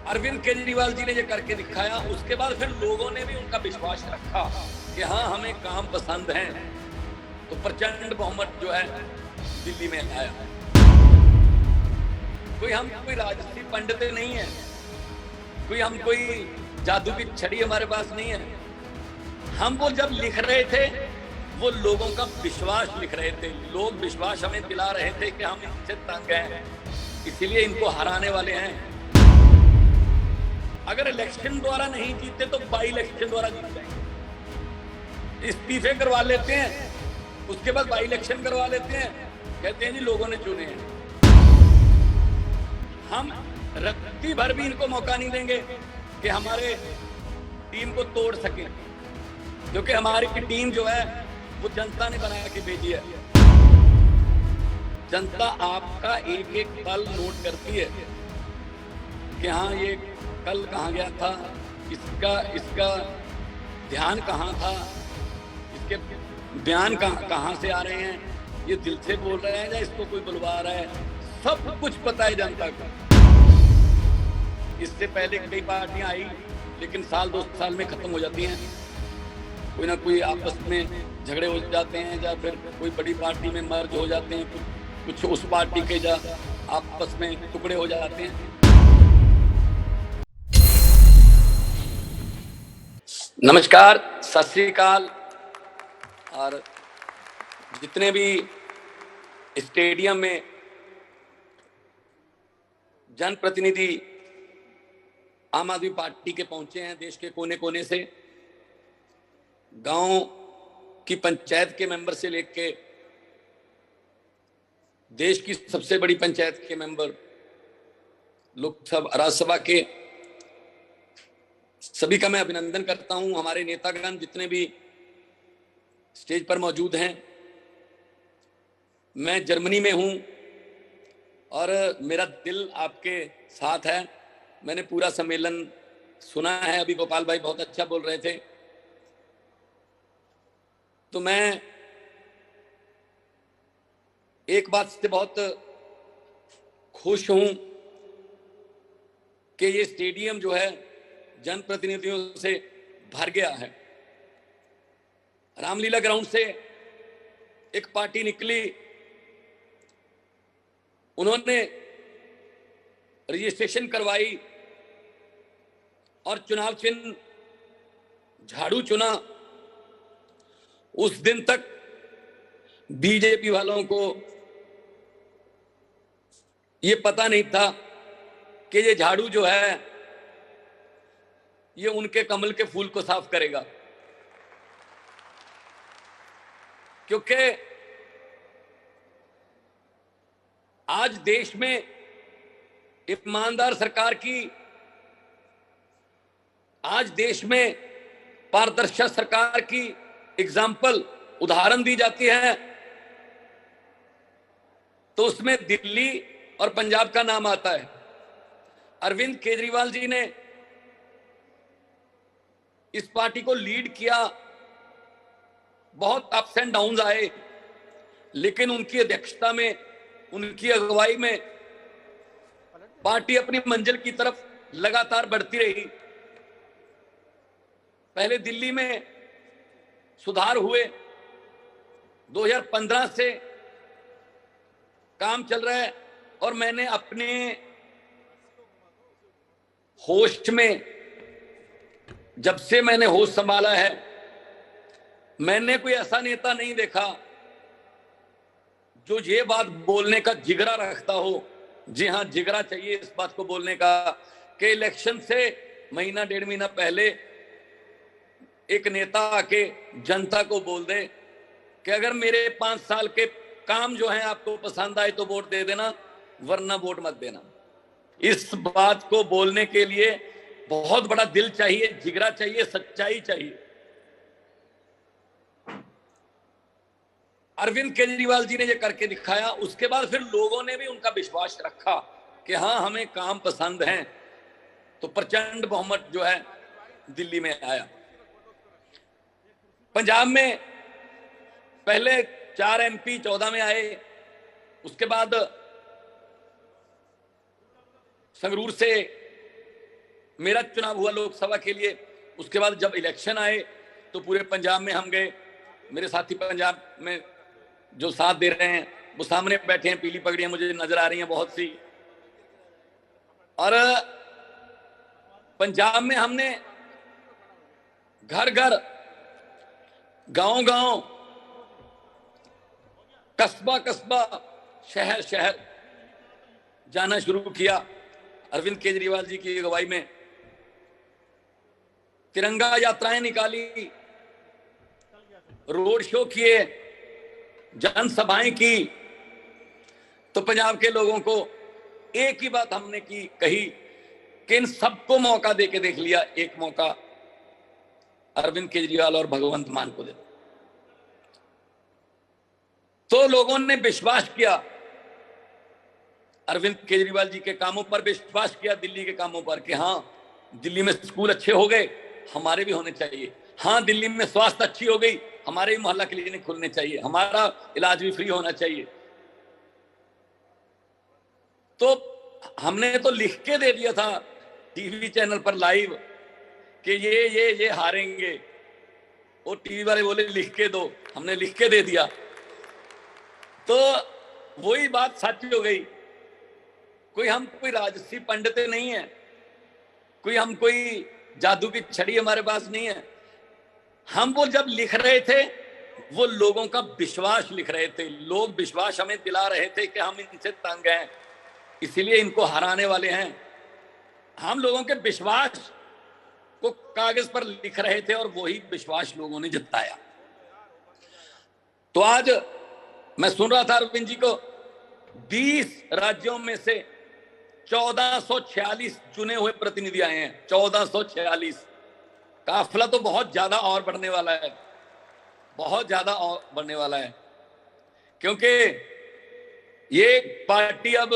अरविंद केजरीवाल जी ने ये करके दिखाया। उसके बाद फिर लोगों ने भी उनका विश्वास रखा कि हाँ हमें काम पसंद है, तो प्रचंड बहुमत जो है दिल्ली में आया। कोई राजनीति पंडित नहीं है, कोई जादू की छड़ी हमारे पास नहीं है। हम वो जब लिख रहे थे वो लोगों का विश्वास लिख रहे थे। लोग विश्वास हमें दिला रहे थे कि हम इनसे तंग हैं, इसीलिए इनको हराने वाले हैं। अगर इलेक्शन द्वारा नहीं जीते तो बाई इलेक्शन द्वारा जीत जाएंगे। इस्तीफे करवा लेते हैं, उसके बाद बाई इलेक्शन करवा लेते हैं, कहते हैं जी लोगों ने चुने हैं। हम रत्ती भर भी इनको मौका नहीं देंगे कि हमारे टीम को तोड़ सके, क्योंकि हमारी टीम जो है वो जनता ने बना के भेजी है। जनता आपका एक एक पल नोट करती है कि हाँ ये कल कहाँ गया था, इसका ध्यान कहाँ था, इसके बयान कहाँ से आ रहे हैं, ये दिल से बोल रहे हैं या इसको कोई बुलवा रहा है, सब कुछ पता है जनता को। इससे पहले कई पार्टियां आई लेकिन साल 2 साल में खत्म हो जाती हैं। कोई ना कोई आपस में झगड़े हो जाते हैं या फिर कोई बड़ी पार्टी में मर्ज हो जाते हैं, कुछ उस पार्टी के जा आपस में टुकड़े हो जाते हैं। नमस्कार, सत श्री अकाल। और जितने भी स्टेडियम में जनप्रतिनिधि आम आदमी पार्टी के पहुंचे हैं, देश के कोने कोने से, गांव की पंचायत के मेंबर से लेके देश की सबसे बड़ी पंचायत के मेंबर, लोकसभा राज्यसभा के, सभी का मैं अभिनंदन करता हूं। हमारे नेतागण जितने भी स्टेज पर मौजूद हैं। मैं जर्मनी में हूं और मेरा दिल आपके साथ है। मैंने पूरा सम्मेलन सुना है। अभी गोपाल भाई बहुत अच्छा बोल रहे थे, तो मैं एक बात से बहुत खुश हूं कि ये स्टेडियम जो है जनप्रतिनिधियों से भर गया है। रामलीला ग्राउंड से एक पार्टी निकली, उन्होंने रजिस्ट्रेशन करवाई और चुनाव चिन्ह झाड़ू चुना। उस दिन तक बीजेपी वालों को ये पता नहीं था कि ये झाड़ू जो है ये उनके कमल के फूल को साफ करेगा, क्योंकि आज देश में ईमानदार सरकार की, आज देश में पारदर्शी सरकार की एग्जाम्पल, उदाहरण दी जाती है, तो उसमें दिल्ली और पंजाब का नाम आता है। अरविंद केजरीवाल जी ने इस पार्टी को लीड किया। बहुत अप्स एंड डाउन्स आए, लेकिन उनकी अध्यक्षता में, उनकी अगुवाई में पार्टी अपनी मंजिल की तरफ लगातार बढ़ती रही। पहले दिल्ली में सुधार हुए, 2015 से काम चल रहा है और मैंने अपने होस्ट में, जब से मैंने होस्ट संभाला है, मैंने कोई ऐसा नेता नहीं देखा जो ये बात बोलने का जिगरा रखता हो। जी हां, जिगरा चाहिए इस बात को बोलने का कि इलेक्शन से महीना 1.5 महीना पहले एक नेता आके जनता को बोल दे कि अगर मेरे 5 साल के काम जो हैं आपको पसंद आए तो वोट दे देना, वरना वोट मत देना। इस बात को बोलने के लिए बहुत बड़ा दिल चाहिए, जिगरा चाहिए, सच्चाई चाहिए। अरविंद केजरीवाल जी ने ये करके दिखाया। उसके बाद फिर लोगों ने भी उनका विश्वास रखा कि हाँ हमें काम पसंद है, तो प्रचंड बहुमत जो है दिल्ली में आया। पंजाब में पहले 4 MP 14 में आए, उसके बाद संगरूर से मेरा चुनाव हुआ लोकसभा के लिए, उसके बाद जब इलेक्शन आए तो पूरे पंजाब में हम गए। मेरे साथी पंजाब में जो साथ दे रहे हैं वो सामने बैठे हैं, पीली पगड़ियां मुझे नजर आ रही हैं बहुत सी। और पंजाब में हमने घर घर, गांव गांव, कस्बा कस्बा, शहर शहर जाना शुरू किया। अरविंद केजरीवाल जी की अगुवाई में तिरंगा यात्राएं निकाली, रोड शो किए, जनसभाएं की। तो पंजाब के लोगों को एक ही बात हमने कही कि इन सबको मौका देके देख लिया, एक मौका अरविंद केजरीवाल और भगवंत मान को दे। तो लोगों ने विश्वास किया, अरविंद केजरीवाल जी के कामों पर विश्वास किया, दिल्ली के कामों पर, कि हाँ दिल्ली में स्कूल अच्छे हो गए, हमारे भी होने चाहिए। हाँ दिल्ली में स्वास्थ्य अच्छी हो गई, हमारे भी मोहल्ला क्लिनिक खुलने चाहिए, हमारा इलाज भी फ्री होना चाहिए। तो हमने तो लिख के दे दिया था टीवी चैनल पर लाइव कि ये हारेंगे। वो टीवी वाले बोले लिख के दो, हमने लिख के दे दिया। तो वही बात सच हो गई। हम कोई राजसी पंडित नहीं है, कोई जादू की छड़ी हमारे पास नहीं है। हम वो जब लिख रहे थे वो लोगों का विश्वास लिख रहे थे, लोग विश्वास हमें दिला रहे थे कि हम इनसे तंग हैं, इसीलिए इनको हराने वाले हैं। हम लोगों के विश्वास को कागज पर लिख रहे थे और वही विश्वास लोगों ने जताया। तो आज मैं सुन रहा था अरविंद जी को, 20 राज्यों में से 1446 चुने हुए प्रतिनिधि आए हैं। 1446, काफिला तो बहुत ज्यादा और बढ़ने वाला है, बहुत ज्यादा और बढ़ने वाला है, क्योंकि ये पार्टी अब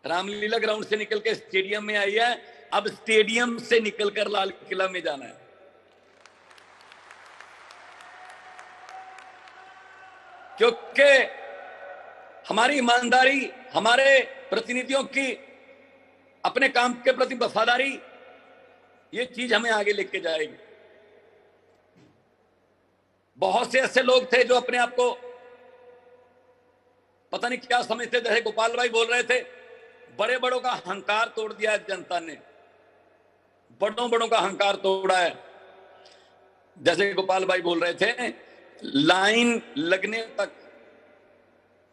रामलीला ग्राउंड से निकल के स्टेडियम में आई है, अब स्टेडियम से निकलकर लाल किला में जाना है। क्योंकि हमारी ईमानदारी, हमारे प्रतिनिधियों की अपने काम के प्रति वफादारी, ये चीज हमें आगे लेके जाएगी। बहुत से ऐसे लोग थे जो अपने आप को पता नहीं क्या समझते, जैसे गोपाल भाई बोल रहे थे, बड़े बड़ों का अहंकार तोड़ दिया है जनता ने, बड़ों बड़ों का अहंकार तोड़ा है। जैसे गोपाल भाई बोल रहे थे, लाइन लगने तक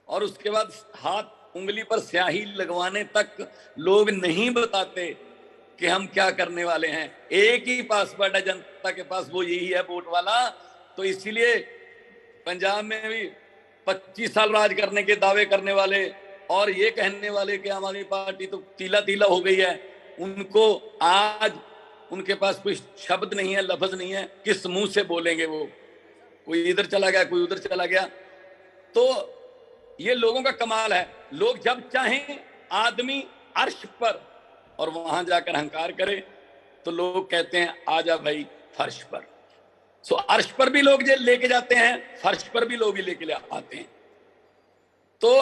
और उसके बाद हाथ उंगली पर स्याही लगवाने तक लोग नहीं बताते कि हम क्या करने वाले हैं। एक ही पासवर्ड है जनता के पास, वो यही है वोट वाला। तो इसीलिए पंजाब में भी 25 साल राज करने के दावे करने वाले और ये कहने वाले कि आम आदमी पार्टी तो तीला तीला हो गई है, उनको आज उनके पास कोई शब्द नहीं है, लफ्ज नहीं है, किस मुंह से बोलेंगे वो। कोई इधर चला गया, कोई उधर चला गया। तो ये लोगों का कमाल है, लोग जब चाहें आदमी अर्श पर और वहां जाकर अहंकार करे तो लोग कहते हैं आजा भाई फर्श पर। सो अर्श पर भी लोग लेके जाते हैं, फर्श पर भी लोग लेके आते हैं। तो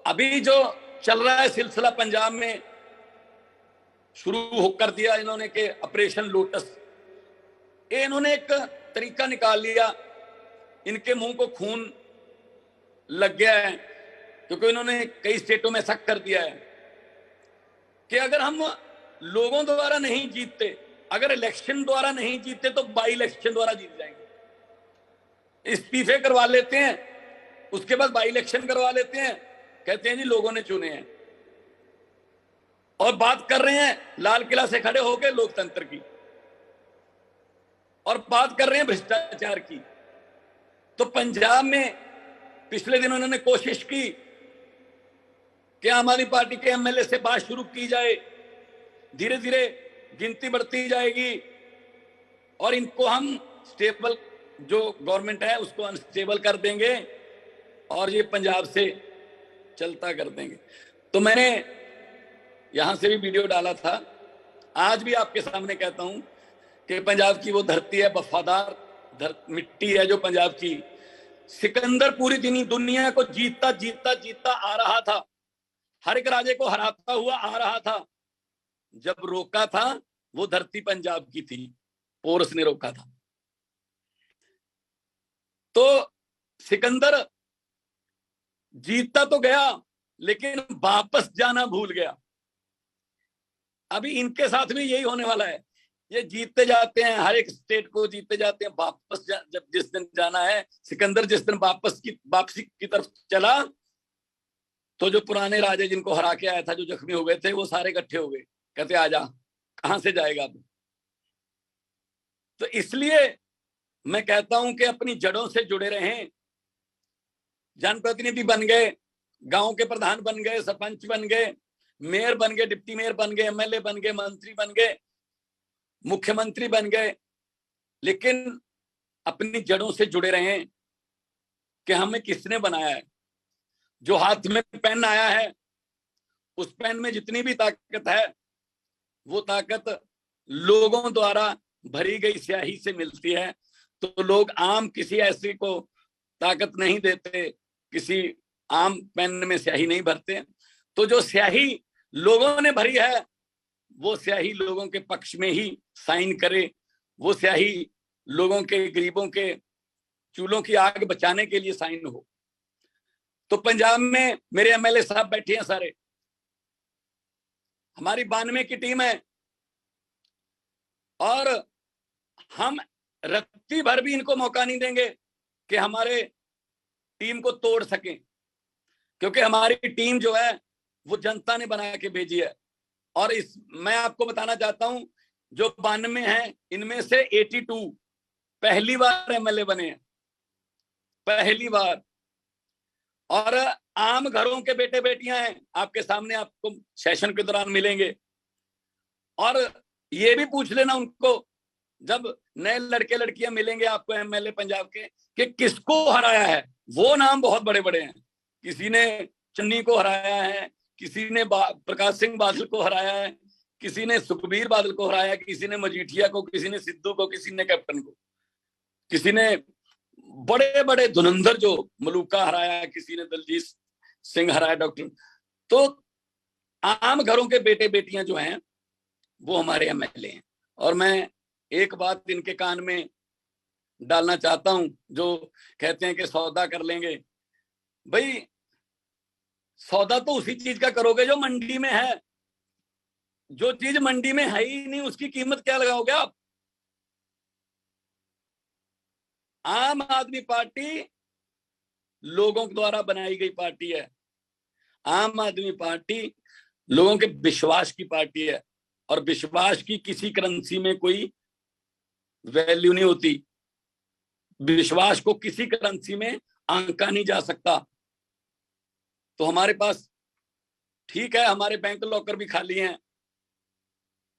अभी जो चल रहा है सिलसिला पंजाब में शुरू कर दिया इन्होंने के ऑपरेशन लोटस, ये इन्होंने एक तरीका निकाल लिया, इनके मुंह को खून लग गया है, क्योंकि इन्होंने कई स्टेटों में ऐसा कर दिया है कि अगर हम लोगों द्वारा नहीं जीतते, अगर इलेक्शन द्वारा नहीं जीतते तो बाई इलेक्शन द्वारा जीत जाएंगे। इस्तीफे करवा लेते हैं, उसके बाद बाई इलेक्शन करवा लेते हैं, कहते हैं जी लोगों ने चुने हैं, और बात कर रहे हैं लाल किला से खड़े होकर लोकतंत्र की, और बात कर रहे हैं भ्रष्टाचार की। तो पंजाब में पिछले दिनों उन्होंने कोशिश की कि आम आदमी पार्टी के एमएलए से बात शुरू की जाए, धीरे धीरे गिनती बढ़ती जाएगी और इनको हम स्टेबल, जो गवर्नमेंट है उसको अनस्टेबल कर देंगे और ये पंजाब से चलता कर देंगे। तो मैंने यहां से भी वीडियो डाला था, आज भी आपके सामने कहता हूं कि पंजाब की वो धरती है, वफादार मिट्टी है जो पंजाब की। सिकंदर पूरी दुनिया को जीतता जीतता जीतता आ रहा था, हर एक राजे को हराता हुआ आ रहा था, जब रोका था वो धरती पंजाब की थी, पोरस ने रोका था। तो सिकंदर जीतता तो गया लेकिन वापस जाना भूल गया। अभी इनके साथ भी यही होने वाला है। ये जीतते जाते हैं, हर एक स्टेट को जीतते जाते हैं, वापस जब जिस दिन जाना है, सिकंदर जिस दिन वापसी की तरफ चला, तो जो पुराने राजे जिनको हरा के आया था, जो जख्मी हो गए थे, वो सारे इकट्ठे हो गए, कहते आजा, कहां से जाएगा अब। तो इसलिए मैं कहता हूं कि अपनी जड़ों से जुड़े रहें। जनप्रतिनिधि बन गए, गांव के प्रधान बन गए, सरपंच बन गए, मेयर बन गए, डिप्टी मेयर बन गए, एमएलए बन गए, मंत्री बन गए, मुख्यमंत्री बन गए, लेकिन अपनी जड़ों से जुड़े रहें कि हमें किसने बनाया है। जो हाथ में पेन आया है, उस पेन में जितनी भी ताकत है, वो ताकत लोगों द्वारा भरी गई स्याही से मिलती है। तो लोग आम किसी ऐसे को ताकत नहीं देते, किसी आम पेन में स्याही नहीं भरते। तो जो स्याही लोगों ने भरी है, वो स्याही लोगों के पक्ष में ही साइन करे, वो स्याही लोगों के, गरीबों के चूल्हों की आग बचाने के लिए साइन हो। तो पंजाब में मेरे एमएलए साहब बैठे हैं सारे, हमारी 92 की टीम है, और हम रत्ती भर भी इनको मौका नहीं देंगे कि हमारे टीम को तोड़ सकें, क्योंकि हमारी टीम जो है वो जनता ने बना के भेजी है। और मैं आपको बताना चाहता हूं, जो 92 हैं, इनमें से 82 पहली बार एमएलए बने हैं, पहली बार। और आम घरों के बेटे बेटियां हैं, आपके सामने आपको सेशन के दौरान मिलेंगे। और ये भी पूछ लेना उनको, जब नए लड़के लड़कियां मिलेंगे आपको एमएलए पंजाब के, कि किसको हराया है। वो नाम बहुत बड़े बड़े हैं, किसी ने चन्नी को हराया है, किसी ने प्रकाश सिंह बादल को हराया है, किसी ने सुखबीर बादल को हराया, किसी ने मजीठिया को, किसी ने सिद्धू को, किसी ने कैप्टन को, किसी ने बड़े बड़े धुरंधर जो मलूका हराया, किसी ने दलजीत सिंह हराया, डॉक्टर। तो आम घरों के बेटे बेटियां जो हैं वो हमारे एमएलए हैं। और मैं एक बात इनके कान में डालना चाहता हूं, जो कहते हैं कि सौदा कर लेंगे। भाई, सौदा तो उसी चीज का करोगे जो मंडी में है। जो चीज मंडी में है ही नहीं, उसकी कीमत क्या लगाओगे आप। आम आदमी पार्टी लोगों द्वारा बनाई गई पार्टी है। आम आदमी पार्टी लोगों के विश्वास की पार्टी है, और विश्वास की किसी करेंसी में कोई वैल्यू नहीं होती। विश्वास को किसी करेंसी में आंका नहीं जा सकता। तो हमारे पास, ठीक है, हमारे बैंक लॉकर भी खाली हैं,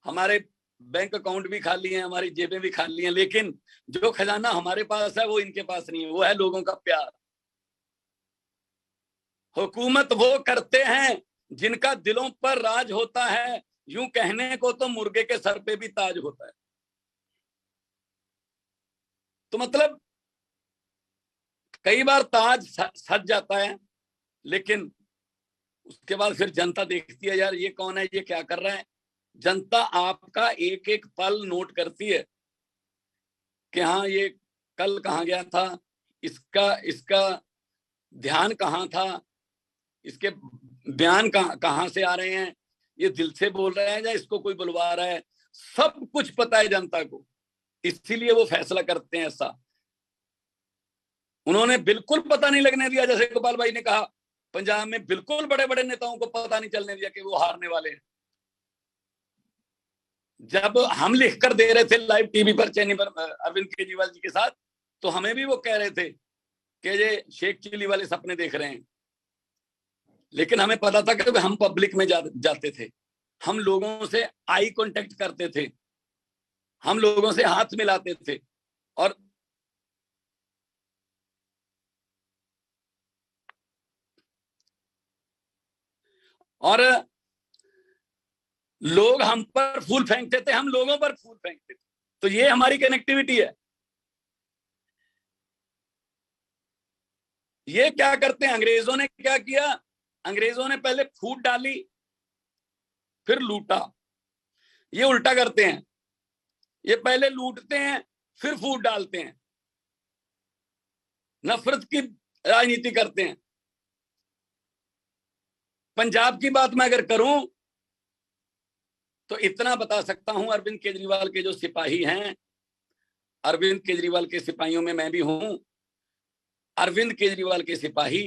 हमारे बैंक अकाउंट भी खाली हैं, हमारी जेबें भी खाली हैं, लेकिन जो खजाना हमारे पास है वो इनके पास नहीं है। वो है लोगों का प्यार। हुकूमत वो करते हैं जिनका दिलों पर राज होता है। यूं कहने को तो मुर्गे के सर पे भी ताज होता है। तो मतलब कई बार ताज सज जाता है, लेकिन उसके बाद फिर जनता देखती है, यार ये कौन है, ये क्या कर रहा है। जनता आपका एक एक पल नोट करती है कि हाँ, ये कल कहाँ गया था, इसका इसका ध्यान कहाँ था, इसके बयान कहाँ से आ रहे हैं, ये दिल से बोल रहा है या इसको कोई बुलवा रहा है। सब कुछ पता है जनता को, इसीलिए वो फैसला करते हैं ऐसा। उन्होंने बिल्कुल पता नहीं लगने दिया, जैसे गोपाल भाई ने कहा, पंजाब में बिल्कुल बड़े बड़े नेताओं को पता नहीं चलने दिया कि वो हारने वाले हैं। जब हम लिख कर दे रहे थे लाइव टीवी पर, चैनल पर, अरविंद केजरीवाल जी के साथ, तो हमें भी वो कह रहे थे कि ये शेख चिल्ली वाले सपने देख रहे हैं। लेकिन हमें पता था कि हम पब्लिक में जाते थे, हम लोगों से आई कांटेक्ट करते थे, हम लोगों से हाथ मिलाते थे, और लोग हम पर फूल फेंकते थे, हम लोगों पर फूल फेंकते थे। तो ये हमारी कनेक्टिविटी है। ये क्या करते हैं, अंग्रेजों ने क्या किया, अंग्रेजों ने पहले फूट डाली, फिर लूटा। ये उल्टा करते हैं, ये पहले लूटते हैं फिर फूट डालते हैं, नफरत की राजनीति करते हैं। पंजाब की बात मैं अगर करूं तो इतना बता सकता हूं, अरविंद केजरीवाल के जो सिपाही हैं, अरविंद केजरीवाल के सिपाहियों में मैं भी हूं। अरविंद केजरीवाल के सिपाही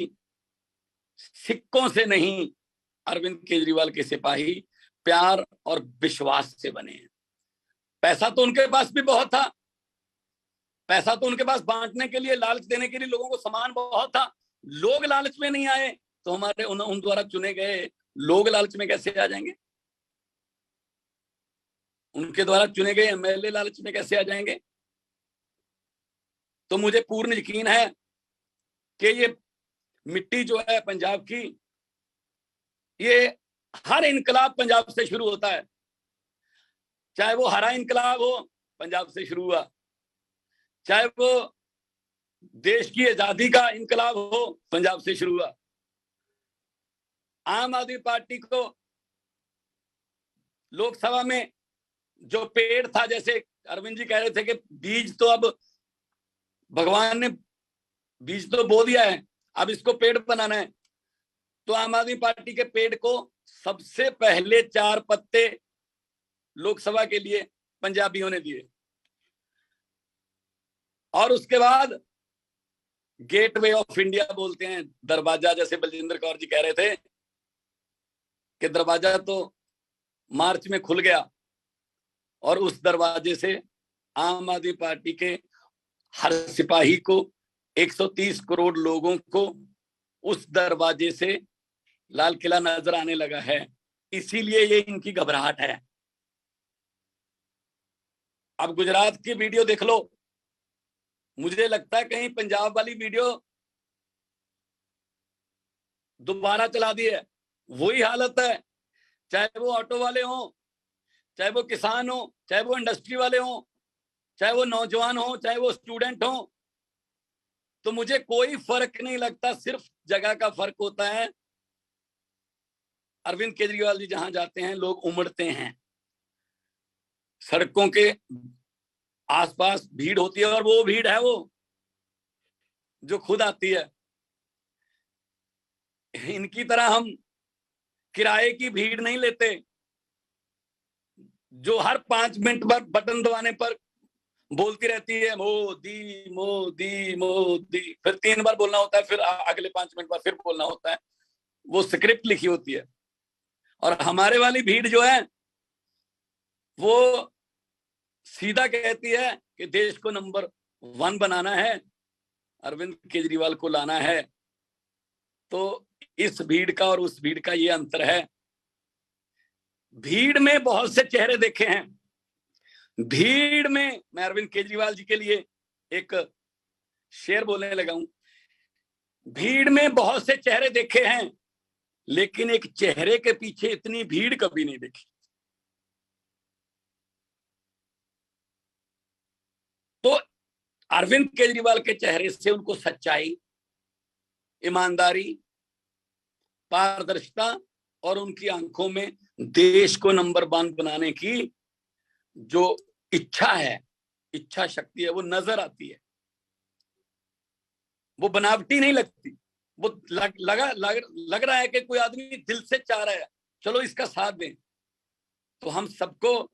सिक्कों से नहीं, अरविंद केजरीवाल के सिपाही प्यार और विश्वास से बने हैं। पैसा तो उनके पास भी बहुत था, पैसा तो उनके पास बांटने के लिए, लालच देने के लिए, लोगों को सामान बहुत था। लोग लालच में नहीं आए तो हमारे उन द्वारा चुने गए लोग लालच में कैसे आ जाएंगे? उनके द्वारा चुने गए एमएलए लालच में कैसे आ जाएंगे? तो मुझे पूर्ण यकीन है कि ये मिट्टी जो है पंजाब की, ये हर इनकलाब पंजाब से शुरू होता है। चाहे वो हरा इनकलाब हो, पंजाब से शुरू हुआ, चाहे वो देश की आजादी का इनकलाब हो, पंजाब से शुरू हुआ। आम आदमी पार्टी को लोकसभा में जो पेड़ था, जैसे अरविंद जी कह रहे थे कि बीज तो अब भगवान ने बीज तो बो दिया है, अब इसको पेड़ बनाना है, तो आम आदमी पार्टी के पेड़ को सबसे पहले 4 पत्ते लोकसभा के लिए पंजाबियों ने दिए। और उसके बाद गेटवे ऑफ इंडिया बोलते हैं, दरवाजा, जैसे बलजिंदर कौर जी कह रहे थे कि दरवाजा तो मार्च में खुल गया, और उस दरवाजे से आम आदमी पार्टी के हर सिपाही को, 130 करोड़ लोगों को उस दरवाजे से लाल किला नजर आने लगा है। इसीलिए ये इनकी घबराहट है। अब गुजरात की वीडियो देख लो, मुझे लगता है कहीं पंजाब वाली वीडियो दोबारा चला दी है। वही हालत है, चाहे वो ऑटो वाले हों, चाहे वो किसान हो, चाहे वो इंडस्ट्री वाले हों, चाहे वो नौजवान हो, चाहे वो स्टूडेंट हो, तो मुझे कोई फर्क नहीं लगता। सिर्फ जगह का फर्क होता है। अरविंद केजरीवाल जी जहां जाते हैं लोग उमड़ते हैं, सड़कों के आसपास भीड़ होती है, और वो भीड़ है वो जो खुद आती है। इनकी तरह हम किराए की भीड़ नहीं लेते जो हर 5 मिनट पर बटन दबाने पर बोलती रहती है मोदी मोदी मोदी, फिर 3 बार बोलना होता है, फिर अगले 5 मिनट बाद फिर बोलना होता है। वो स्क्रिप्ट लिखी होती है। और हमारे वाली भीड़ जो है वो सीधा कहती है कि देश को नंबर 1 बनाना है, अरविंद केजरीवाल को लाना है। तो इस भीड़ का और उस भीड़ का ये अंतर है। भीड़ में बहुत से चेहरे देखे हैं, भीड़ में मैं अरविंद केजरीवाल जी के लिए एक शेर बोलने लगा हूं। भीड़ में बहुत से चेहरे देखे हैं, लेकिन एक चेहरे के पीछे इतनी भीड़ कभी नहीं देखी। तो अरविंद केजरीवाल के चेहरे से उनको सच्चाई, ईमानदारी, पारदर्शिता और उनकी आंखों में देश को नंबर 1 बनाने की जो इच्छा है, इच्छा शक्ति है, वो नजर आती है। वो बनावटी नहीं लगती। वो लग रहा है कि कोई आदमी दिल से चाह रहा है, चलो इसका साथ दें। तो हम सबको,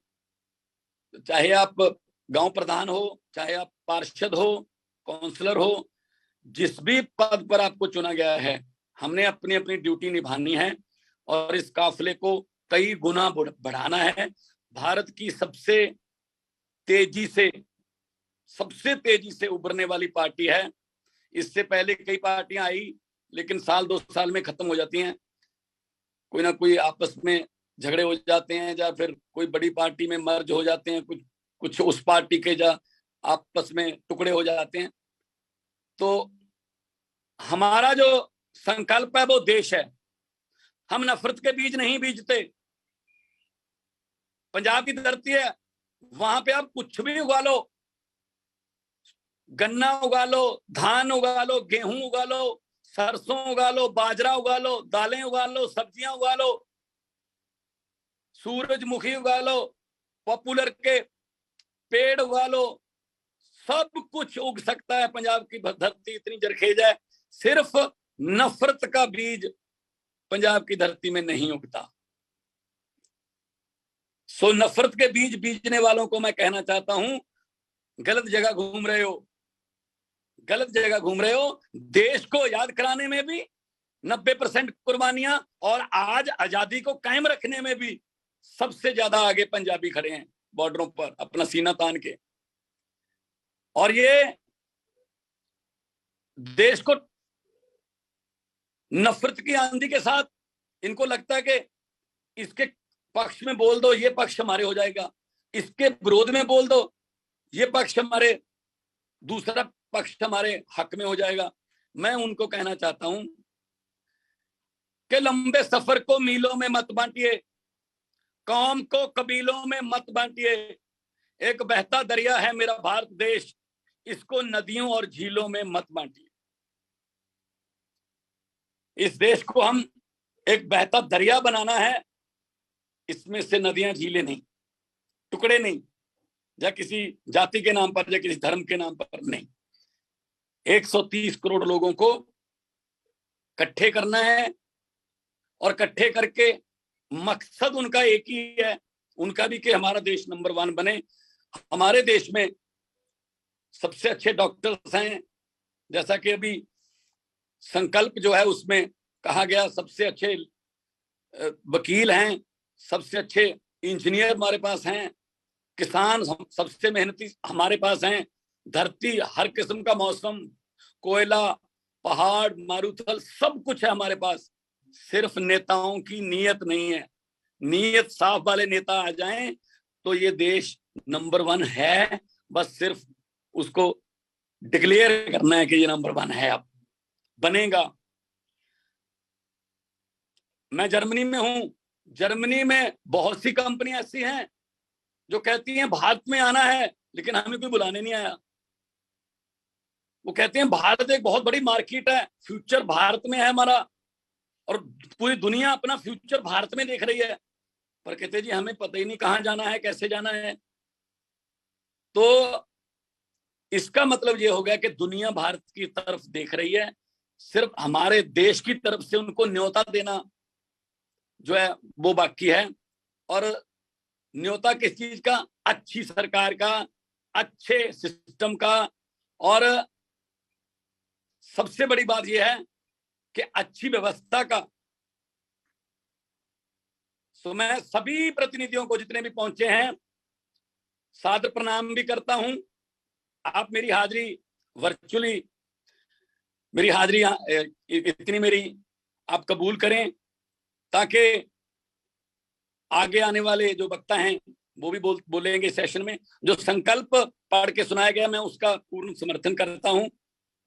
चाहे आप गांव प्रधान हो, चाहे आप पार्षद हो, काउंसलर हो, जिस भी पद पर आपको चुना गया है, हमने अपनी अपनी ड्यूटी निभानी है और इस काफिले को कई गुना बढ़ाना है। भारत की सबसे तेजी से उभरने वाली पार्टी है। इससे पहले कई पार्टियां आई, लेकिन साल 2 साल में खत्म हो जाती हैं। कोई ना कोई आपस में झगड़े हो जाते हैं, या फिर कोई बड़ी पार्टी में मर्ज हो जाते हैं, कुछ उस पार्टी के आपस में टुकड़े हो जाते हैं। तो हमारा जो संकल्प है वो देश है। हम नफरत के बीज नहीं बीजते। पंजाब की धरती है, वहां पे आप कुछ भी उगा लो, गन्ना उगा लो, धान उगा लो, गेहूं उगा लो, सरसों उगा लो, बाजरा उगा लो, दालें उगा लो, सब्जियां उगा लो, सूरजमुखी उगा लो, पॉपुलर के पेड़ उगा लो, सब कुछ उग सकता है। पंजाब की धरती इतनी जरखेज है, सिर्फ नफरत का बीज पंजाब की धरती में नहीं उगता। सो नफरत के बीज बीजने वालों को मैं कहना चाहता हूं, गलत जगह घूम रहे हो, गलत जगह घूम रहे हो। देश को याद कराने में भी 90% कुर्बानियां, और आज आजादी को कायम रखने में भी सबसे ज्यादा आगे पंजाबी खड़े हैं, बॉर्डरों पर अपना सीना तान के। और ये देश को नफरत की आंधी के साथ, इनको लगता है कि इसके पक्ष में बोल दो ये पक्ष हमारे हो जाएगा, इसके विरोध में बोल दो ये पक्ष हमारे, दूसरा पक्ष हमारे हक में हो जाएगा। मैं उनको कहना चाहता हूं कि लंबे सफर को मीलों में मत बांटिए, कौम को कबीलों में मत बांटिए। एक बहता दरिया है मेरा भारत देश, इसको नदियों और झीलों में मत बांटिए। इस देश को हम एक बहता दरिया बनाना है, इसमें से नदियां झीलें नहीं, टुकड़े नहीं, या किसी जाति के नाम पर या किसी धर्म के नाम पर नहीं। 130 करोड़ लोगों को इकट्ठे करना है, और इकट्ठे करके मकसद उनका एक ही है, उनका भी कि हमारा देश नंबर 1 बने। हमारे देश में सबसे अच्छे डॉक्टर्स हैं, जैसा कि अभी संकल्प जो है उसमें कहा गया, सबसे अच्छे वकील हैं, सबसे अच्छे इंजीनियर हमारे पास हैं, किसान सबसे मेहनती हमारे पास हैं, धरती हर किस्म का मौसम, कोयला, पहाड़, मारूथल, सब कुछ है हमारे पास। सिर्फ नेताओं की नीयत नहीं है। नीयत साफ वाले नेता आ जाएं तो ये देश नंबर 1 है। बस सिर्फ उसको डिक्लेयर करना है कि ये नंबर 1 है, अब बनेगा। मैं जर्मनी में हूं, जर्मनी में बहुत सी कंपनियां ऐसी हैं जो कहती हैं भारत में आना है, लेकिन हमें कोई बुलाने नहीं आया। वो कहते हैं भारत एक बहुत बड़ी मार्केट है, फ्यूचर भारत में है हमारा, और पूरी दुनिया अपना फ्यूचर भारत में देख रही है, पर कहते जी हमें पता ही नहीं कहां जाना है, कैसे जाना है। तो इसका मतलब ये हो गया कि दुनिया भारत की तरफ देख रही है, सिर्फ हमारे देश की तरफ से उनको न्योता देना जो है वो बाकी है। और न्योता किस चीज का? अच्छी सरकार का, अच्छे सिस्टम का, और सबसे बड़ी बात यह है कि अच्छी व्यवस्था का। तो मैं सभी प्रतिनिधियों को जितने भी पहुंचे हैं सादर प्रणाम भी करता हूं। आप मेरी हाजिरी वर्चुअली, मेरी हाजिरी इतनी मेरी आप कबूल करें, ताकि आगे आने वाले जो वक्ता हैं वो भी बोलेंगे सेशन में। जो संकल्प पढ़ के सुनाया गया मैं उसका पूर्ण समर्थन करता हूं।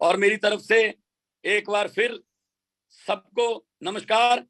और मेरी तरफ से एक बार फिर सबको नमस्कार।